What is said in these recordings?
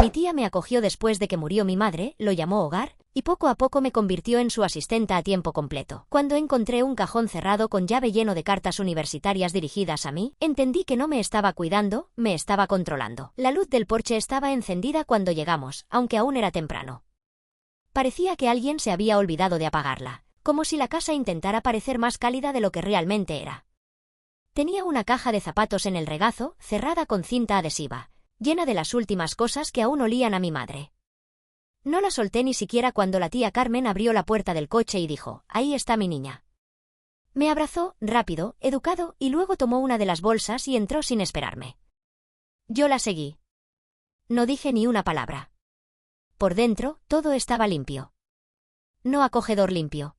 Mi tía me acogió después de que murió mi madre, lo llamó hogar, y poco a poco me convirtió en su asistenta a tiempo completo. Cuando encontré un cajón cerrado con llave lleno de cartas universitarias dirigidas a mí, entendí que no me estaba cuidando, me estaba controlando. La luz del porche estaba encendida cuando llegamos, aunque aún era temprano. Parecía que alguien se había olvidado de apagarla, como si la casa intentara parecer más cálida de lo que realmente era. Tenía una caja de zapatos en el regazo, cerrada con cinta adhesiva, llena de las últimas cosas que aún olían a mi madre. No la solté ni siquiera cuando la tía Carmen abrió la puerta del coche y dijo: «Ahí está mi niña». Me abrazó, rápido, educado, y luego tomó una de las bolsas y entró sin esperarme. Yo la seguí. No dije ni una palabra. Por dentro, todo estaba limpio. No acogedor limpio.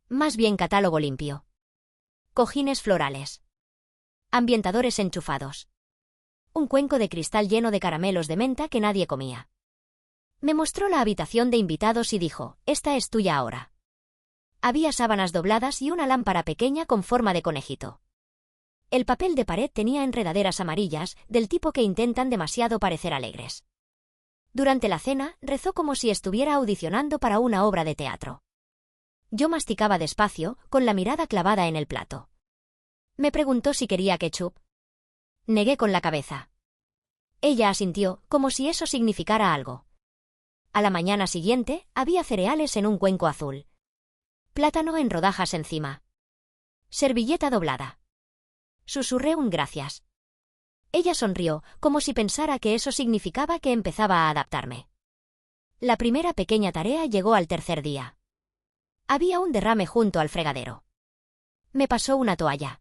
Más bien catálogo limpio. Cojines florales. Ambientadores enchufados. Un cuenco de cristal lleno de caramelos de menta que nadie comía. Me mostró la habitación de invitados y dijo: «Esta es tuya ahora». Había sábanas dobladas y una lámpara pequeña con forma de conejito. El papel de pared tenía enredaderas amarillas, del tipo que intentan demasiado parecer alegres. Durante la cena, rezó como si estuviera audicionando para una obra de teatro. Yo masticaba despacio, con la mirada clavada en el plato. Me preguntó si quería ketchup. Negué con la cabeza. Ella asintió, como si eso significara algo. A la mañana siguiente, había cereales en un cuenco azul. Plátano en rodajas encima. Servilleta doblada. Susurré un gracias. Ella sonrió, como si pensara que eso significaba que empezaba a adaptarme. La primera pequeña tarea llegó al tercer día. Había un derrame junto al fregadero. Me pasó una toalla.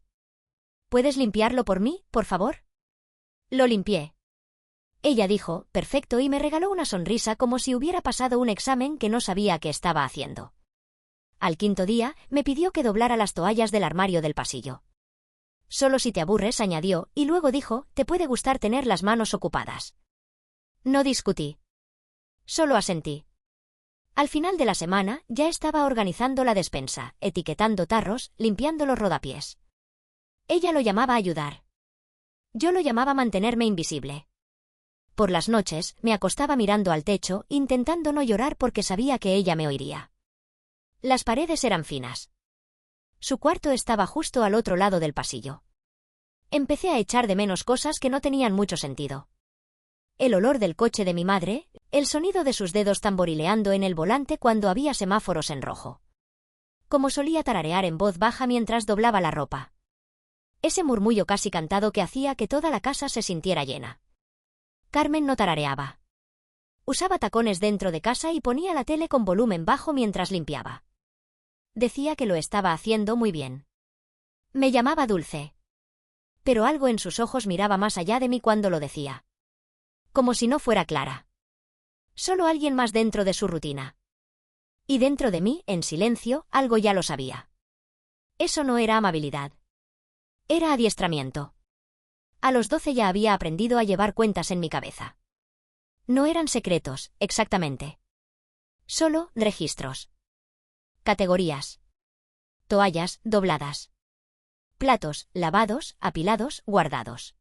«¿Puedes limpiarlo por mí, por favor?» Lo limpié. Ella dijo: «Perfecto», y me regaló una sonrisa como si hubiera pasado un examen que no sabía qué estaba haciendo. Al quinto día, me pidió que doblara las toallas del armario del pasillo. «Solo si te aburres», añadió, y luego dijo: «Te puede gustar tener las manos ocupadas». No discutí. Solo asentí. Al final de la semana, ya estaba organizando la despensa, etiquetando tarros, limpiando los rodapiés. Ella lo llamaba ayudar. Yo lo llamaba mantenerme invisible. Por las noches, me acostaba mirando al techo, intentando no llorar porque sabía que ella me oiría. Las paredes eran finas. Su cuarto estaba justo al otro lado del pasillo. Empecé a echar de menos cosas que no tenían mucho sentido. El olor del coche de mi madre, el sonido de sus dedos tamborileando en el volante cuando había semáforos en rojo. Como solía tararear en voz baja mientras doblaba la ropa. Ese murmullo casi cantado que hacía que toda la casa se sintiera llena. Carmen no tarareaba. Usaba tacones dentro de casa y ponía la tele con volumen bajo mientras limpiaba. Decía que lo estaba haciendo muy bien. Me llamaba Dulce. Pero algo en sus ojos miraba más allá de mí cuando lo decía. Como si no fuera Clara. Solo alguien más dentro de su rutina. Y dentro de mí, en silencio, algo ya lo sabía. Eso no era amabilidad. Era adiestramiento. A los 12 ya había aprendido a llevar cuentas en mi cabeza. No eran secretos, exactamente. Solo registros. Categorías. Toallas, dobladas. Platos, lavados, apilados, guardados.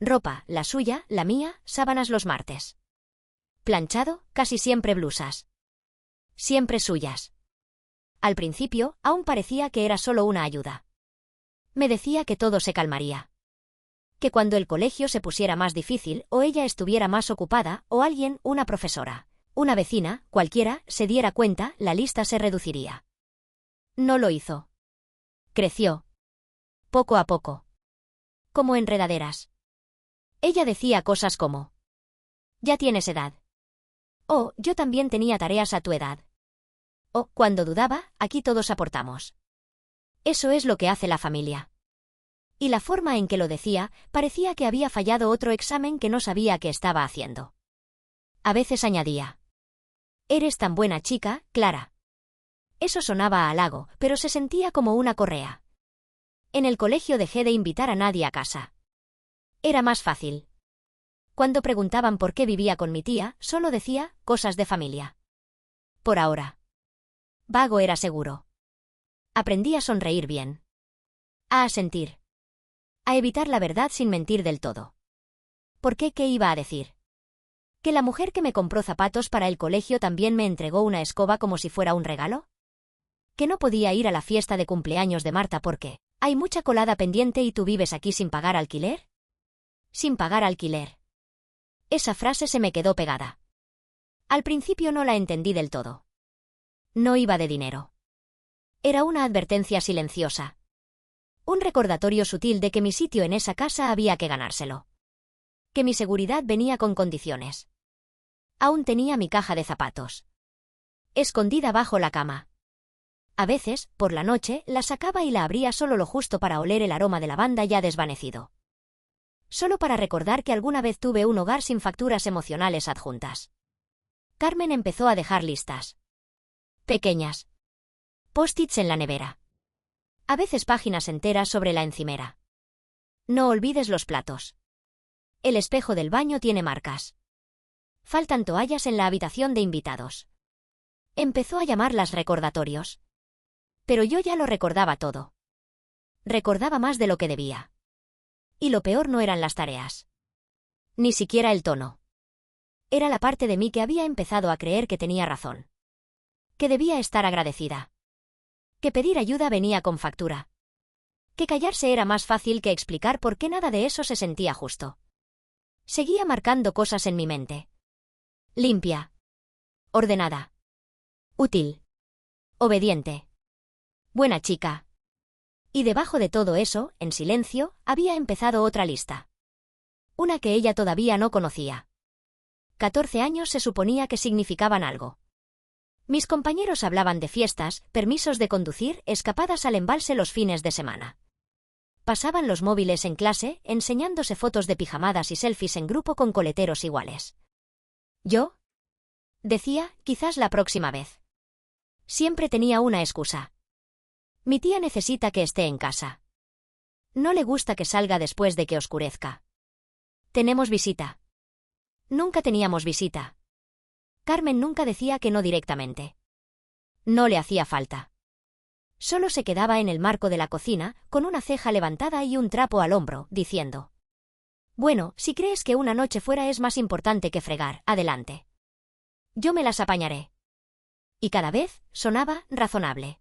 Ropa, la suya, la mía, sábanas los martes. Planchado, casi siempre blusas. Siempre suyas. Al principio, aún parecía que era solo una ayuda. Me decía que todo se calmaría. Que cuando el colegio se pusiera más difícil, o ella estuviera más ocupada, o alguien, una profesora, una vecina, cualquiera, se diera cuenta, la lista se reduciría. No lo hizo. Creció. Poco a poco. Como enredaderas. Ella decía cosas como: «Ya tienes edad». O «Yo también tenía tareas a tu edad». O, cuando dudaba, «Aquí todos aportamos». Eso es lo que hace la familia. Y la forma en que lo decía, parecía que había fallado otro examen que no sabía qué estaba haciendo. A veces añadía: «Eres tan buena chica, Clara». Eso sonaba a halago, pero se sentía como una correa. En el colegio dejé de invitar a nadie a casa. Era más fácil. Cuando preguntaban por qué vivía con mi tía, solo decía: «Cosas de familia». Por ahora. Vago era seguro. Aprendí a sonreír bien. A asentir. A evitar la verdad sin mentir del todo. ¿Por qué? ¿Qué iba a decir? ¿Que la mujer que me compró zapatos para el colegio también me entregó una escoba como si fuera un regalo? ¿Que no podía ir a la fiesta de cumpleaños de Marta porque hay mucha colada pendiente y tú vives aquí sin pagar alquiler? Sin pagar alquiler. Esa frase se me quedó pegada. Al principio no la entendí del todo. No iba de dinero. Era una advertencia silenciosa. Un recordatorio sutil de que mi sitio en esa casa había que ganárselo. Que mi seguridad venía con condiciones. Aún tenía mi caja de zapatos. Escondida bajo la cama. A veces, por la noche, la sacaba y la abría solo lo justo para oler el aroma de lavanda ya desvanecido. Solo para recordar que alguna vez tuve un hogar sin facturas emocionales adjuntas. Carmen empezó a dejar listas. Pequeñas. Post-its en la nevera. A veces páginas enteras sobre la encimera. No olvides los platos. El espejo del baño tiene marcas. Faltan toallas en la habitación de invitados. Empezó a llamarlas recordatorios. Pero yo ya lo recordaba todo. Recordaba más de lo que debía. Y lo peor no eran las tareas. Ni siquiera el tono. Era la parte de mí que había empezado a creer que tenía razón. Que debía estar agradecida. Que pedir ayuda venía con factura. Que callarse era más fácil que explicar por qué nada de eso se sentía justo. Seguía marcando cosas en mi mente. Limpia. Ordenada. Útil. Obediente. Buena chica. Y debajo de todo eso, en silencio, había empezado otra lista. Una que ella todavía no conocía. 14 años se suponía que significaban algo. Mis compañeros hablaban de fiestas, permisos de conducir, escapadas al embalse los fines de semana. Pasaban los móviles en clase, enseñándose fotos de pijamadas y selfies en grupo con coleteros iguales. Yo, decía, quizás la próxima vez. Siempre tenía una excusa. Mi tía necesita que esté en casa. No le gusta que salga después de que oscurezca. Tenemos visita. Nunca teníamos visita. Carmen nunca decía que no directamente. No le hacía falta. Solo se quedaba en el marco de la cocina, con una ceja levantada y un trapo al hombro, diciendo: bueno, si crees que una noche fuera es más importante que fregar, adelante. Yo me las apañaré. Y cada vez sonaba razonable.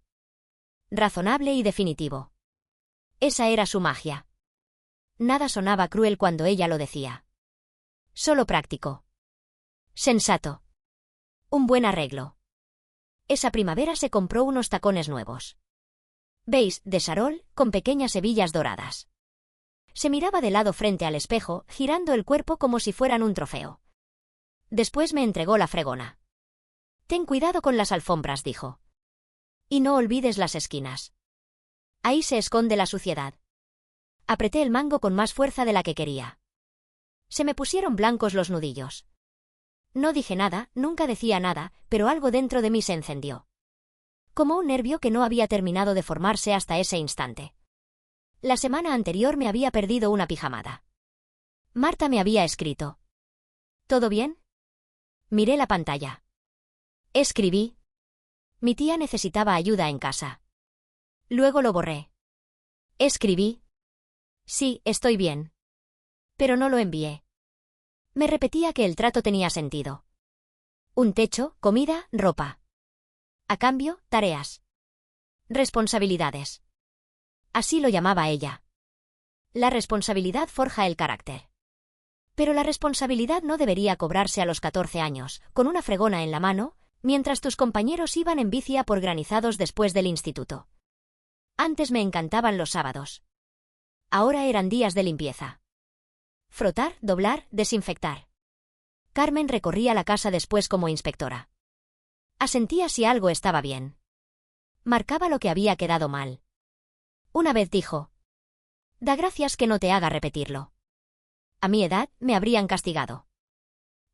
Razonable y definitivo. Esa era su magia. Nada sonaba cruel cuando ella lo decía. Solo práctico. Sensato. Un buen arreglo. Esa primavera se compró unos tacones nuevos. Beige, de charol, con pequeñas hebillas doradas. Se miraba de lado frente al espejo, girando el cuerpo como si fueran un trofeo. Después me entregó la fregona. Ten cuidado con las alfombras, dijo. Y no olvides las esquinas. Ahí se esconde la suciedad. Apreté el mango con más fuerza de la que quería. Se me pusieron blancos los nudillos. No dije nada, nunca decía nada, pero algo dentro de mí se encendió. Como un nervio que no había terminado de formarse hasta ese instante. La semana anterior me había perdido una pijamada. Marta me había escrito. ¿Todo bien? Miré la pantalla. Escribí. Mi tía necesitaba ayuda en casa. Luego lo borré. Escribí. Sí, estoy bien. Pero no lo envié. Me repetía que el trato tenía sentido. Un techo, comida, ropa. A cambio, tareas. Responsabilidades. Así lo llamaba ella. La responsabilidad forja el carácter. Pero la responsabilidad no debería cobrarse a los 14 años, con una fregona en la mano, mientras tus compañeros iban en bici a por granizados después del instituto. Antes me encantaban los sábados. Ahora eran días de limpieza. Frotar, doblar, desinfectar. Carmen recorría la casa después como inspectora. Asentía si algo estaba bien. Marcaba lo que había quedado mal. Una vez dijo: da gracias que no te haga repetirlo. A mi edad, me habrían castigado.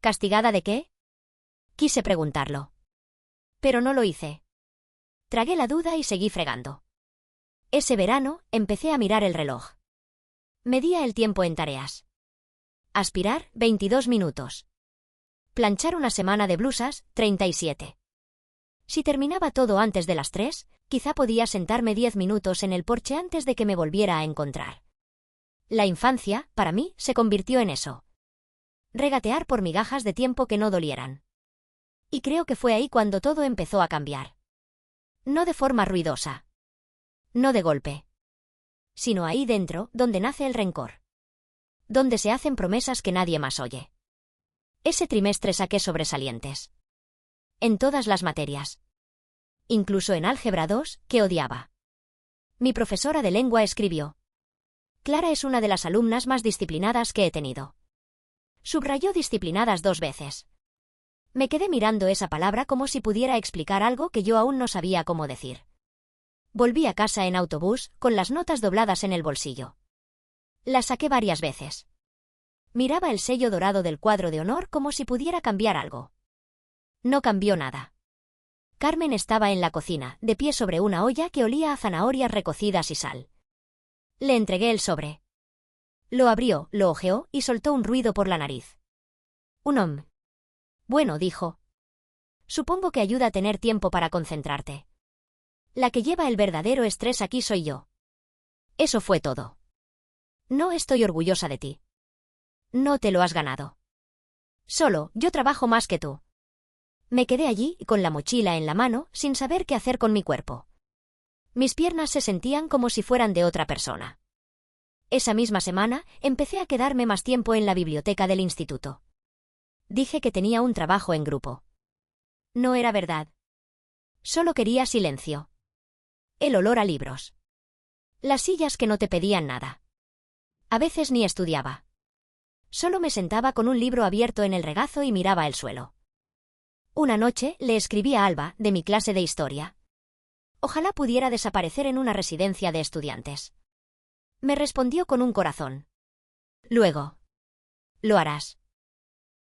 ¿Castigada de qué? Quise preguntarlo. Pero no lo hice. Tragué la duda y seguí fregando. Ese verano, empecé a mirar el reloj. Medía el tiempo en tareas. Aspirar, 22 minutos. Planchar una semana de blusas, 37. Si terminaba todo antes de las 3, quizá podía sentarme 10 minutos en el porche antes de que me volviera a encontrar. La infancia, para mí, se convirtió en eso. Regatear por migajas de tiempo que no dolieran. Y creo que fue ahí cuando todo empezó a cambiar. No de forma ruidosa. No de golpe. Sino ahí dentro, donde nace el rencor. Donde se hacen promesas que nadie más oye. Ese trimestre saqué sobresalientes. En todas las materias. Incluso en álgebra 2, que odiaba. Mi profesora de lengua escribió: Clara es una de las alumnas más disciplinadas que he tenido. Subrayó disciplinadas 2 veces. Me quedé mirando esa palabra como si pudiera explicar algo que yo aún no sabía cómo decir. Volví a casa en autobús, con las notas dobladas en el bolsillo. Las saqué varias veces. Miraba el sello dorado del cuadro de honor como si pudiera cambiar algo. No cambió nada. Carmen estaba en la cocina, de pie sobre una olla que olía a zanahorias recocidas y sal. Le entregué el sobre. Lo abrió, lo hojeó y soltó un ruido por la nariz. Un om. Bueno, dijo. Supongo que ayuda a tener tiempo para concentrarte. La que lleva el verdadero estrés aquí soy yo. Eso fue todo. No estoy orgullosa de ti. No te lo has ganado. Solo, yo trabajo más que tú. Me quedé allí, con la mochila en la mano, sin saber qué hacer con mi cuerpo. Mis piernas se sentían como si fueran de otra persona. Esa misma semana, empecé a quedarme más tiempo en la biblioteca del instituto. Dije que tenía un trabajo en grupo. No era verdad. Solo quería silencio. El olor a libros. Las sillas que no te pedían nada. A veces ni estudiaba. Solo me sentaba con un libro abierto en el regazo y miraba el suelo. Una noche le escribí a Alba, de mi clase de historia. Ojalá pudiera desaparecer en una residencia de estudiantes. Me respondió con un corazón. Luego. Lo harás.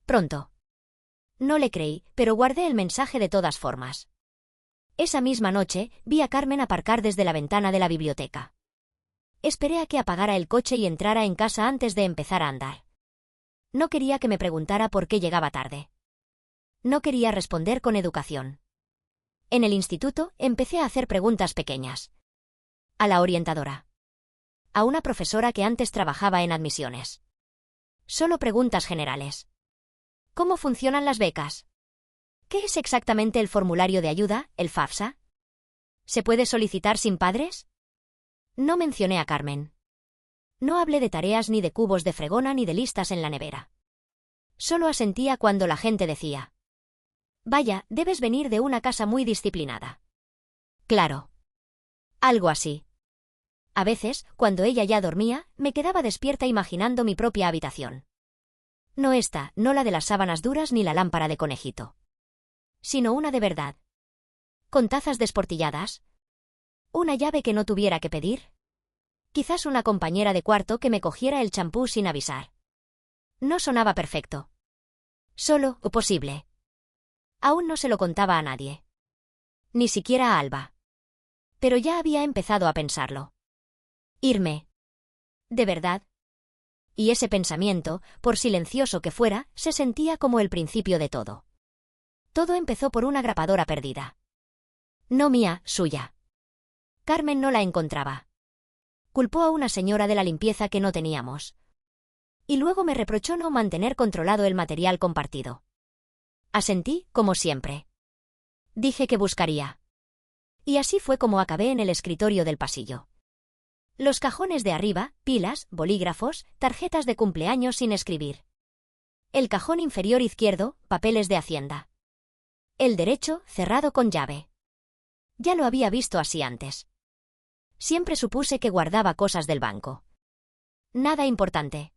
Pronto. No le creí, pero guardé el mensaje de todas formas. Esa misma noche, vi a Carmen aparcar desde la ventana de la biblioteca. Esperé a que apagara el coche y entrara en casa antes de empezar a andar. No quería que me preguntara por qué llegaba tarde. No quería responder con educación. En el instituto, empecé a hacer preguntas pequeñas. A la orientadora. A una profesora que antes trabajaba en admisiones. Solo preguntas generales. ¿Cómo funcionan las becas? ¿Qué es exactamente el formulario de ayuda, el FAFSA? ¿Se puede solicitar sin padres? No mencioné a Carmen. No hablé de tareas ni de cubos de fregona ni de listas en la nevera. Solo asentía cuando la gente decía: Vaya, debes venir de una casa muy disciplinada. Claro. Algo así. A veces, cuando ella ya dormía, me quedaba despierta imaginando mi propia habitación. No esta, no la de las sábanas duras ni la lámpara de conejito. Sino una de verdad. Con tazas desportilladas. Una llave que no tuviera que pedir. Quizás una compañera de cuarto que me cogiera el champú sin avisar. No sonaba perfecto. Solo, o posible. Aún no se lo contaba a nadie. Ni siquiera a Alba. Pero ya había empezado a pensarlo. Irme. ¿De verdad? Y ese pensamiento, por silencioso que fuera, se sentía como el principio de todo. Todo empezó por una grapadora perdida. No mía, suya. Carmen no la encontraba. Culpó a una señora de la limpieza que no teníamos. Y luego me reprochó no mantener controlado el material compartido. Asentí, como siempre. Dije que buscaría. Y así fue como acabé en el escritorio del pasillo. Los cajones de arriba, pilas, bolígrafos, tarjetas de cumpleaños sin escribir. El cajón inferior izquierdo, papeles de Hacienda. El derecho, cerrado con llave. Ya lo había visto así antes. Siempre supuse que guardaba cosas del banco. Nada importante.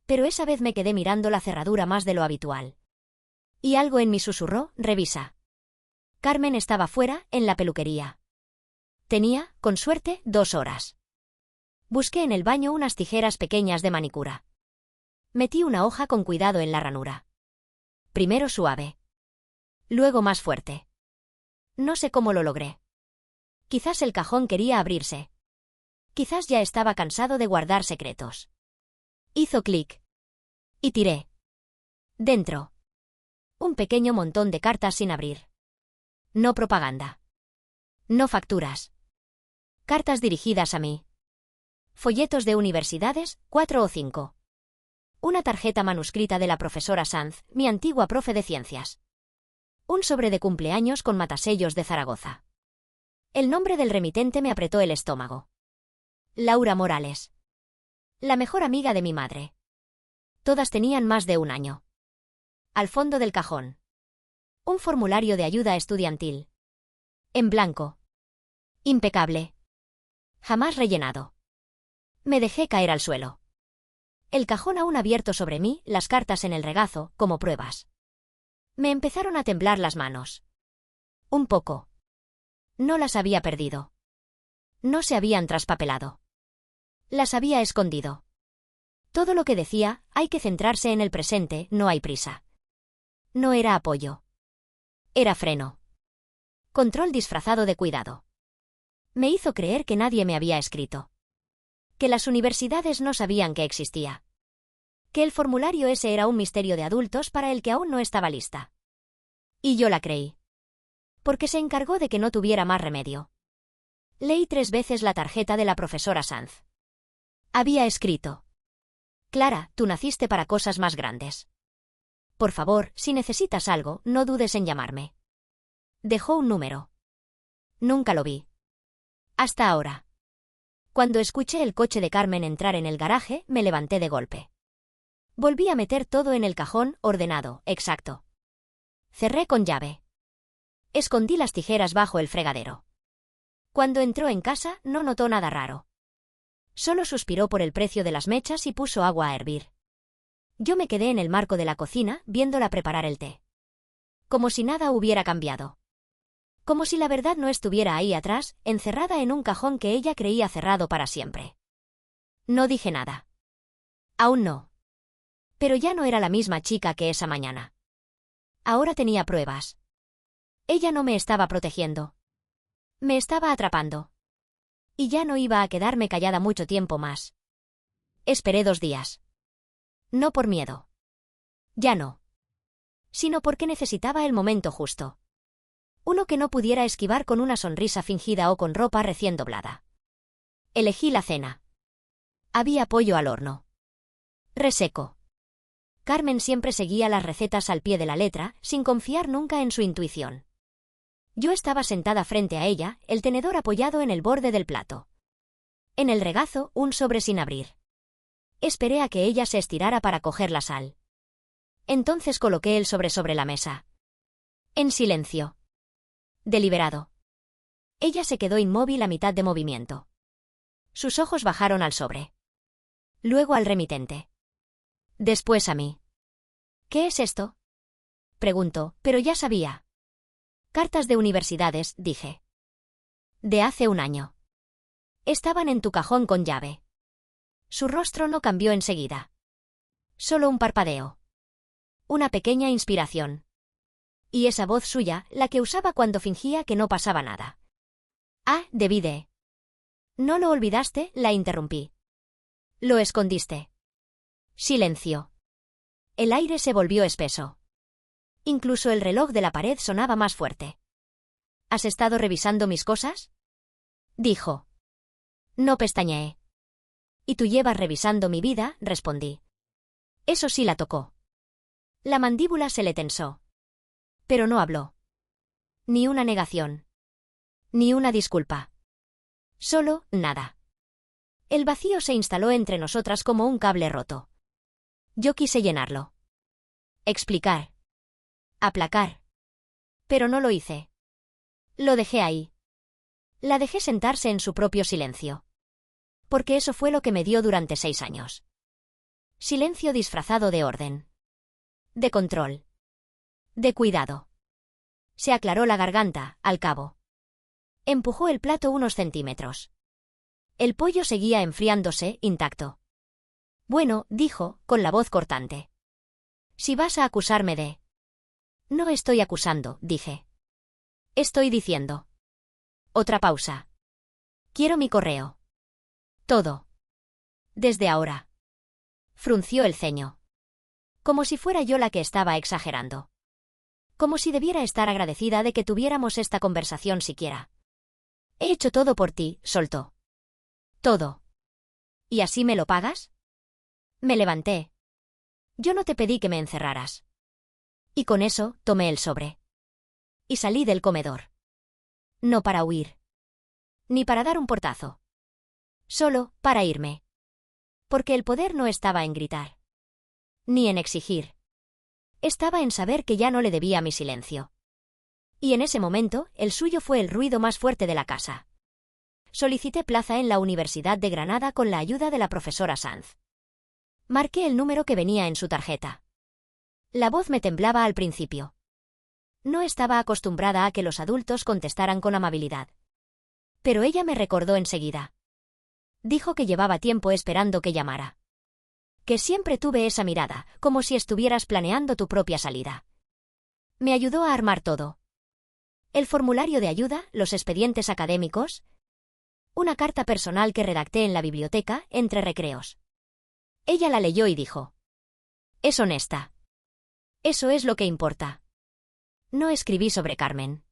Pero esa vez me quedé mirando la cerradura más de lo habitual. Y algo en mí susurró: revisa. Carmen estaba fuera, en la peluquería. Tenía, con suerte, 2 horas. Busqué en el baño unas tijeras pequeñas de manicura. Metí una hoja con cuidado en la ranura. Primero suave. Luego más fuerte. No sé cómo lo logré. Quizás el cajón quería abrirse. Quizás ya estaba cansado de guardar secretos. Hizo clic. Y tiré. Dentro. Un pequeño montón de cartas sin abrir. No propaganda. No facturas. Cartas dirigidas a mí. Folletos de universidades, 4 o 5. Una tarjeta manuscrita de la profesora Sanz, mi antigua profe de ciencias. Un sobre de cumpleaños con matasellos de Zaragoza. El nombre del remitente me apretó el estómago. Laura Morales. La mejor amiga de mi madre. Todas tenían más de un año. Al fondo del cajón. Un formulario de ayuda estudiantil. En blanco. Impecable. Jamás rellenado. Me dejé caer al suelo. El cajón aún abierto sobre mí, las cartas en el regazo, como pruebas. Me empezaron a temblar las manos. Un poco. No las había perdido. No se habían traspapelado. Las había escondido. Todo lo que decía, hay que centrarse en el presente, no hay prisa. No era apoyo. Era freno. Control disfrazado de cuidado. Me hizo creer que nadie me había escrito. Que las universidades no sabían que existía. Que el formulario ese era un misterio de adultos para el que aún no estaba lista. Y yo la creí. Porque se encargó de que no tuviera más remedio. Leí 3 veces la tarjeta de la profesora Sanz. Había escrito: Clara, tú naciste para cosas más grandes. Por favor, si necesitas algo, no dudes en llamarme. Dejó un número. Nunca lo vi. Hasta ahora. Cuando escuché el coche de Carmen entrar en el garaje, me levanté de golpe. Volví a meter todo en el cajón, ordenado, exacto. Cerré con llave. Escondí las tijeras bajo el fregadero. Cuando entró en casa, no notó nada raro. Solo suspiró por el precio de las mechas y puso agua a hervir. Yo me quedé en el marco de la cocina, viéndola preparar el té. Como si nada hubiera cambiado. Como si la verdad no estuviera ahí atrás, encerrada en un cajón que ella creía cerrado para siempre. No dije nada. Aún no. Pero ya no era la misma chica que esa mañana. Ahora tenía pruebas. Ella no me estaba protegiendo. Me estaba atrapando. Y ya no iba a quedarme callada mucho tiempo más. Esperé 2 días. No por miedo. Ya no. Sino porque necesitaba el momento justo. Uno que no pudiera esquivar con una sonrisa fingida o con ropa recién doblada. Elegí la cena. Había pollo al horno. Reseco. Carmen siempre seguía las recetas al pie de la letra, sin confiar nunca en su intuición. Yo estaba sentada frente a ella, el tenedor apoyado en el borde del plato. En el regazo, un sobre sin abrir. Esperé a que ella se estirara para coger la sal. Entonces coloqué el sobre la mesa. En silencio. Deliberado. Ella se quedó inmóvil a mitad de movimiento. Sus ojos bajaron al sobre. Luego al remitente. Después a mí. ¿Qué es esto?, preguntó, pero ya sabía. Cartas de universidades, dije. De hace un año. Estaban en tu cajón con llave. Su rostro no cambió enseguida. Solo un parpadeo. Una pequeña inspiración. Y esa voz suya, la que usaba cuando fingía que no pasaba nada. Ah, debí de. ¿No lo olvidaste?, la interrumpí. Lo escondiste. Silencio. El aire se volvió espeso. Incluso el reloj de la pared sonaba más fuerte. ¿Has estado revisando mis cosas?, dijo. No pestañeé. ¿Y tú llevas revisando mi vida?, respondí. Eso sí la tocó. La mandíbula se le tensó. Pero no habló. Ni una negación. Ni una disculpa. Solo, nada. El vacío se instaló entre nosotras como un cable roto. Yo quise llenarlo. Explicar. Aplacar. Pero no lo hice. Lo dejé ahí. La dejé sentarse en su propio silencio. Porque eso fue lo que me dio durante 6 años. Silencio disfrazado de orden. De control. De cuidado. Se aclaró la garganta, al cabo. Empujó el plato unos centímetros. El pollo seguía enfriándose, intacto. Bueno, dijo, con la voz cortante. Si vas a acusarme de... No estoy acusando, dije. Estoy diciendo. Otra pausa. Quiero mi correo. Todo. Desde ahora. Frunció el ceño. Como si fuera yo la que estaba exagerando. Como si debiera estar agradecida de que tuviéramos esta conversación siquiera. He hecho todo por ti, soltó. Todo. ¿Y así me lo pagas? Me levanté. Yo no te pedí que me encerraras. Y con eso, tomé el sobre. Y salí del comedor. No para huir. Ni para dar un portazo. Solo, para irme. Porque el poder no estaba en gritar. Ni en exigir. Estaba en saber que ya no le debía mi silencio. Y en ese momento, el suyo fue el ruido más fuerte de la casa. Solicité plaza en la Universidad de Granada con la ayuda de la profesora Sanz. Marqué el número que venía en su tarjeta. La voz me temblaba al principio. No estaba acostumbrada a que los adultos contestaran con amabilidad. Pero ella me recordó enseguida. Dijo que llevaba tiempo esperando que llamara. Que siempre tuve esa mirada, como si estuvieras planeando tu propia salida. Me ayudó a armar todo. El formulario de ayuda, los expedientes académicos, una carta personal que redacté en la biblioteca, entre recreos. Ella la leyó y dijo: «Es honesta. Eso es lo que importa». No escribí sobre Carmen.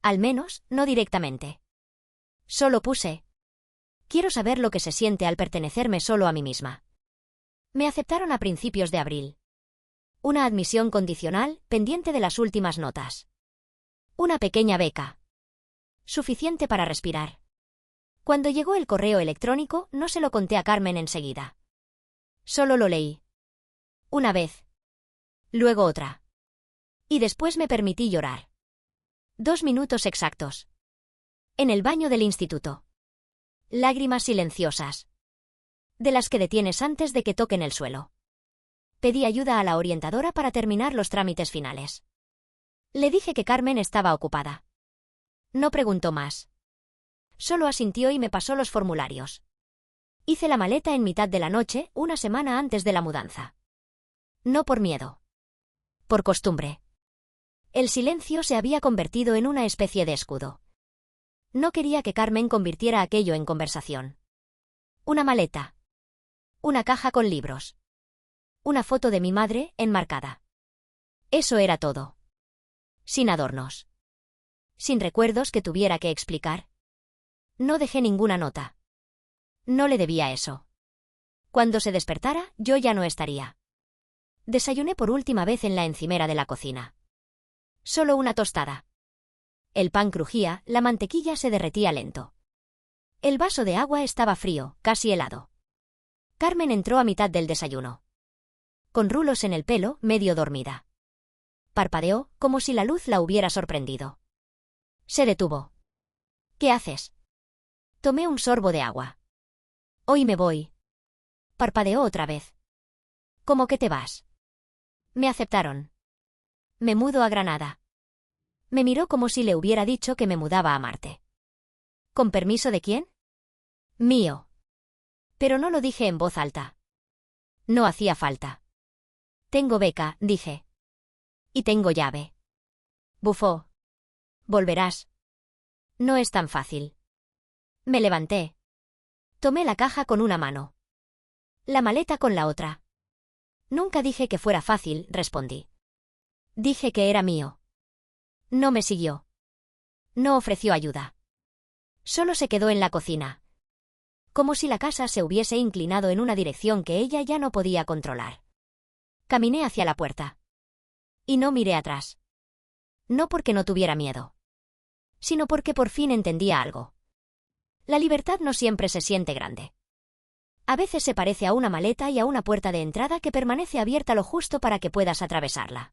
Al menos, no directamente. Solo puse: «Quiero saber lo que se siente al pertenecerme solo a mí misma». Me aceptaron a principios de abril. Una admisión condicional, pendiente de las últimas notas. Una pequeña beca. Suficiente para respirar. Cuando llegó el correo electrónico, no se lo conté a Carmen enseguida. Solo lo leí. Una vez. Luego otra. Y después me permití llorar. 2 minutos exactos. En el baño del instituto. Lágrimas silenciosas. De las que detienes antes de que toquen el suelo. Pedí ayuda a la orientadora para terminar los trámites finales. Le dije que Carmen estaba ocupada. No preguntó más. Solo asintió y me pasó los formularios. Hice la maleta en mitad de la noche, una semana antes de la mudanza. No por miedo. Por costumbre. El silencio se había convertido en una especie de escudo. No quería que Carmen convirtiera aquello en conversación. Una maleta. Una caja con libros. Una foto de mi madre, enmarcada. Eso era todo. Sin adornos. Sin recuerdos que tuviera que explicar. No dejé ninguna nota. No le debía eso. Cuando se despertara, yo ya no estaría. Desayuné por última vez en la encimera de la cocina. Solo una tostada. El pan crujía, la mantequilla se derretía lento. El vaso de agua estaba frío, casi helado. Carmen entró a mitad del desayuno. Con rulos en el pelo, medio dormida. Parpadeó, como si la luz la hubiera sorprendido. Se detuvo. «¿Qué haces?» Tomé un sorbo de agua. «Hoy me voy». Parpadeó otra vez. «¿Cómo que te vas?» «Me aceptaron. Me mudo a Granada». Me miró como si le hubiera dicho que me mudaba a Marte. «¿Con permiso de quién?» «Mío». Pero no lo dije en voz alta. No hacía falta. «Tengo beca», dije. «Y tengo llave». Bufó. «Volverás». «No es tan fácil». Me levanté. Tomé la caja con una mano. La maleta con la otra. «Nunca dije que fuera fácil», respondí. «Dije que era mío». No me siguió. No ofreció ayuda. Solo se quedó en la cocina. Como si la casa se hubiese inclinado en una dirección que ella ya no podía controlar. Caminé hacia la puerta. Y no miré atrás. No porque no tuviera miedo. Sino porque por fin entendía algo. La libertad no siempre se siente grande. A veces se parece a una maleta y a una puerta de entrada que permanece abierta lo justo para que puedas atravesarla.